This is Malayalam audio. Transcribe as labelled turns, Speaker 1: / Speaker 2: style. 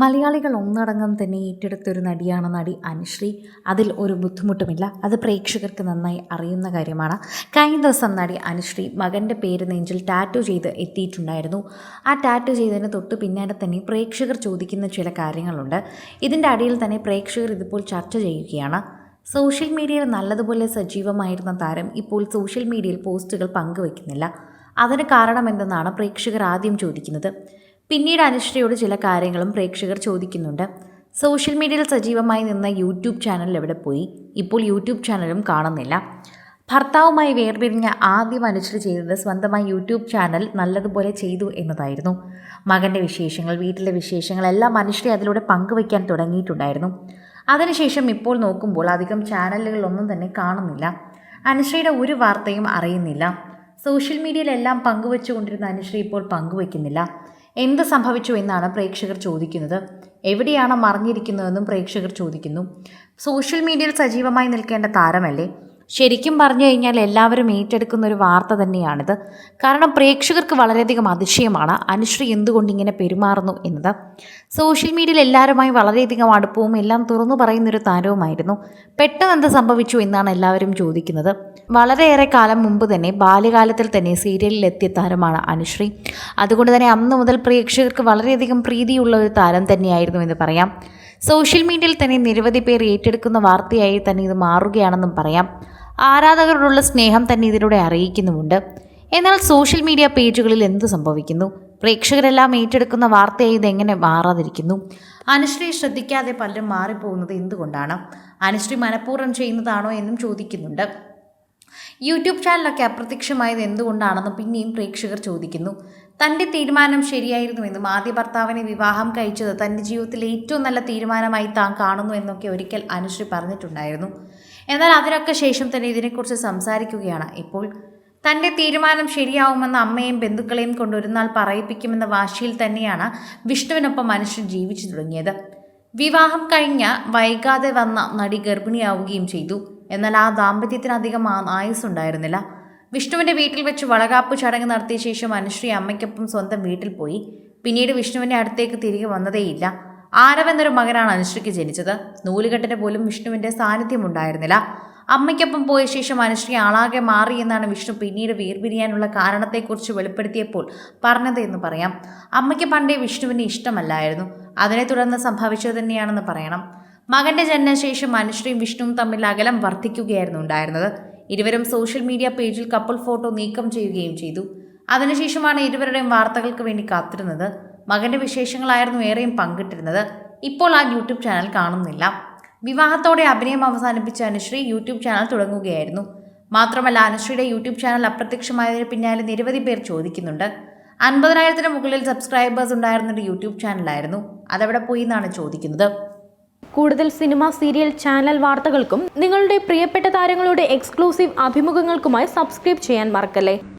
Speaker 1: മലയാളികൾ ഒന്നടങ്കം തന്നെ ഏറ്റെടുത്തൊരു നടിയാണ് നടി അനുശ്രീ. അതിൽ ഒരു ബുദ്ധിമുട്ടുമില്ല, അത് പ്രേക്ഷകർക്ക് നന്നായി അറിയുന്ന കാര്യമാണ്. കഴിഞ്ഞ ദിവസം നടി അനുശ്രീ മകൻ്റെ പേര് നെഞ്ചിൽ ടാറ്റു ചെയ്ത് എത്തിയിട്ടുണ്ടായിരുന്നു. ആ ടാറ്റു ചെയ്തതിന് തൊട്ട് പിന്നാലെ തന്നെ പ്രേക്ഷകർ ചോദിക്കുന്ന ചില കാര്യങ്ങളുണ്ട്. ഇതിൻ്റെ അടിയിൽ തന്നെ പ്രേക്ഷകർ ഇതിപ്പോൾ ചർച്ച ചെയ്യുകയാണ്. സോഷ്യൽ മീഡിയയിൽ നല്ലതുപോലെ സജീവമായിരുന്ന താരം ഇപ്പോൾ സോഷ്യൽ മീഡിയയിൽ പോസ്റ്റുകൾ പങ്കുവയ്ക്കുന്നില്ല. അതിന് കാരണമെന്തെന്നാണ് പ്രേക്ഷകർ ആദ്യം ചോദിക്കുന്നത്. പിന്നീട് അനുശ്രീയോട് ചില കാര്യങ്ങളും പ്രേക്ഷകർ ചോദിക്കുന്നുണ്ട്. സോഷ്യൽ മീഡിയയിൽ സജീവമായി നിന്ന യൂട്യൂബ് ചാനൽ എവിടെ പോയി? ഇപ്പോൾ യൂട്യൂബ് ചാനലും കാണുന്നില്ല. ഭർത്താവുമായി വേർപിരിഞ്ഞ ആദ്യം അനുശ്രീ ചെയ്തത് സ്വന്തമായി യൂട്യൂബ് ചാനൽ നല്ലതുപോലെ ചെയ്തു എന്നതായിരുന്നു. മകൻ്റെ വിശേഷങ്ങൾ, വീട്ടിലെ വിശേഷങ്ങളെല്ലാം അനുശ്രീ അതിലൂടെ പങ്കുവയ്ക്കാൻ തുടങ്ങിയിട്ടുണ്ടായിരുന്നു. അതിനുശേഷം ഇപ്പോൾ നോക്കുമ്പോൾ അധികം ചാനലുകളൊന്നും തന്നെ കാണുന്നില്ല. അനുശ്രീയുടെ ഒരു വാർത്തയും അറിയുന്നില്ല. സോഷ്യൽ മീഡിയയിലെല്ലാം പങ്കുവച്ചുകൊണ്ടിരുന്ന അനുശ്രീ ഇപ്പോൾ പങ്കുവയ്ക്കുന്നില്ല. എന്ത് സംഭവിച്ചു എന്നാണ് പ്രേക്ഷകർ ചോദിക്കുന്നത്. എവിടെയാണ് മറിഞ്ഞിരിക്കുന്നതെന്നും പ്രേക്ഷകർ ചോദിക്കുന്നു. സോഷ്യൽ മീഡിയയിൽ സജീവമായി നിൽക്കേണ്ട താരമല്ലേ? ശരിക്കും പറഞ്ഞു കഴിഞ്ഞാൽ എല്ലാവരും ഏറ്റെടുക്കുന്ന ഒരു വാർത്ത തന്നെയാണിത്. കാരണം പ്രേക്ഷകർക്ക് വളരെയധികം അതിശയമാണ് അനുശ്രീ എന്തുകൊണ്ട് ഇങ്ങനെ പെരുമാറുന്നു എന്നത്. സോഷ്യൽ മീഡിയയിൽ എല്ലാവരുമായി വളരെയധികം അടുപ്പവും എല്ലാം തുറന്നു പറയുന്നൊരു താരവുമായിരുന്നു. പെട്ടെന്ന് എന്ത് സംഭവിച്ചു എന്നാണ് എല്ലാവരും ചോദിക്കുന്നത്. വളരെയേറെ കാലം മുമ്പ് തന്നെ, ബാല്യകാലത്തിൽ തന്നെ സീരിയലിൽ എത്തിയ താരമാണ് അനുശ്രീ. അതുകൊണ്ട് തന്നെ അന്ന് മുതൽ പ്രേക്ഷകർക്ക് വളരെയധികം പ്രീതിയുള്ള ഒരു താരം തന്നെയായിരുന്നു എന്ന് പറയാം. സോഷ്യൽ മീഡിയയിൽ തന്നെ നിരവധി പേർ ഏറ്റെടുക്കുന്ന വാർത്തയായി തന്നെ ഇത് മാറുകയാണെന്നും പറയാം. ആരാധകരോടുള്ള സ്നേഹം തന്നെ ഇതിലൂടെ അറിയിക്കുന്നുമുണ്ട്. എന്നാൽ സോഷ്യൽ മീഡിയ പേജുകളിൽ എന്ത് സംഭവിക്കുന്നു? പ്രേക്ഷകരെല്ലാം ഏറ്റെടുക്കുന്ന വാർത്തയായി ഇതെങ്ങനെ മാറാതിരിക്കുന്നു? അനുശ്രീയെ ശ്രദ്ധിക്കാതെ പലരും മാറിപ്പോകുന്നത് എന്തുകൊണ്ടാണ്? അനുശ്രീ മനഃപൂർവ്വം ചെയ്യുന്നതാണോ എന്നും ചോദിക്കുന്നുണ്ട്. യൂട്യൂബ് ചാനലൊക്കെ അപ്രത്യക്ഷമായത് എന്തുകൊണ്ടാണെന്ന് പിന്നെയും പ്രേക്ഷകർ ചോദിക്കുന്നു. തൻ്റെ തീരുമാനം ശരിയായിരുന്നുവെന്നും ആദ്യ ഭർത്താവിനെ വിവാഹം കഴിച്ചത് തൻ്റെ ജീവിതത്തിലെ ഏറ്റവും നല്ല തീരുമാനമായി താൻ കാണുന്നു എന്നൊക്കെ ഒരിക്കൽ അനുശ്രീ പറഞ്ഞിട്ടുണ്ടായിരുന്നു. എന്നാൽ അതിനൊക്കെ ശേഷം തന്നെ ഇതിനെക്കുറിച്ച് സംസാരിക്കുകയാണ് ഇപ്പോൾ. തൻ്റെ തീരുമാനം ശരിയാവുമെന്ന് അമ്മയും ബന്ധുക്കളെയും കൊണ്ട് ഒരു നാൾ പറയിപ്പിക്കുമെന്ന വാശിയിൽ തന്നെയാണ് വിഷ്ണുവിനൊപ്പം അനുശ്രീ ജീവിച്ചു തുടങ്ങിയത്. വിവാഹം കഴിഞ്ഞ വൈകാതെ വന്ന നടി ഗർഭിണിയാവുകയും ചെയ്തു. എന്നാൽ ആ ദാമ്പത്യത്തിന് അധികം ആയുസ്സുണ്ടായിരുന്നില്ല. വിഷ്ണുവിൻ്റെ വീട്ടിൽ വെച്ച് വളകാപ്പ് ചടങ്ങ് നടത്തിയ ശേഷം അനുശ്രീ അമ്മയ്ക്കൊപ്പം സ്വന്തം വീട്ടിൽ പോയി. പിന്നീട് വിഷ്ണുവിൻ്റെ അടുത്തേക്ക് തിരികെ വന്നതേയില്ല. ആരവ് എന്നൊരു മകനാണ് അനുശ്രീക്ക് ജനിച്ചത്. നൂലുകെട്ടിന് പോലും വിഷ്ണുവിൻ്റെ സാന്നിധ്യം ഉണ്ടായിരുന്നില്ല. അമ്മയ്ക്കൊപ്പം പോയ ശേഷം അനുശ്രീ ആളാകെ മാറി എന്നാണ് വിഷ്ണു പിന്നീട് വേർപിരിയാനുള്ള കാരണത്തെക്കുറിച്ച് വെളിപ്പെടുത്തിയപ്പോൾ പറഞ്ഞത് എന്ന് പറയാം. അമ്മയ്ക്ക് പണ്ടേ വിഷ്ണുവിന് ഇഷ്ടമല്ലായിരുന്നു. അതിനെ തുടർന്ന് സംഭവിച്ചത് തന്നെയാണെന്ന് പറയണം. മകൻ്റെ ജനനശേഷം അനുശ്രീയും വിഷ്ണുവും തമ്മിൽ അകലം വർദ്ധിക്കുകയായിരുന്നു ഉണ്ടായിരുന്നത്. ഇരുവരും സോഷ്യൽ മീഡിയ പേജിൽ കപ്പിൾ ഫോട്ടോ നീക്കം ചെയ്യുകയും ചെയ്തു. അതിനുശേഷമാണ് ഇരുവരുടെയും വാർത്തകൾക്ക് വേണ്ടി കാത്തിരുന്നത്. മകൻ്റെ വിശേഷങ്ങളായിരുന്നു ഏറെയും പങ്കിട്ടിരുന്നത്. ഇപ്പോൾ ആ യൂട്യൂബ് ചാനൽ കാണുന്നില്ല. വിവാഹത്തോടെ അഭിനയം അവസാനിപ്പിച്ച അനുശ്രീ യൂട്യൂബ് ചാനൽ തുടങ്ങുകയായിരുന്നു. മാത്രമല്ല, അനുശ്രീയുടെ യൂട്യൂബ് ചാനൽ അപ്രത്യക്ഷമായതിന് പിന്നാലെ നിരവധി പേർ ചോദിക്കുന്നുണ്ട്. 50,000-ന് മുകളിൽ സബ്സ്ക്രൈബേഴ്സ് ഉണ്ടായിരുന്നൊരു യൂട്യൂബ് ചാനലായിരുന്നു. അതെവിടെ പോയി എന്നാണ് ചോദിക്കുന്നത്.
Speaker 2: കൂടുതൽ സിനിമ, സീരിയൽ, ചാനൽ വാർത്തകൾക്കും നിങ്ങളുടെ പ്രിയപ്പെട്ട താരങ്ങളുടെ എക്സ്ക്ലൂസീവ് അഭിമുഖങ്ങൾക്കുമായി സബ്സ്ക്രൈബ് ചെയ്യാൻ മറക്കല്ലേ.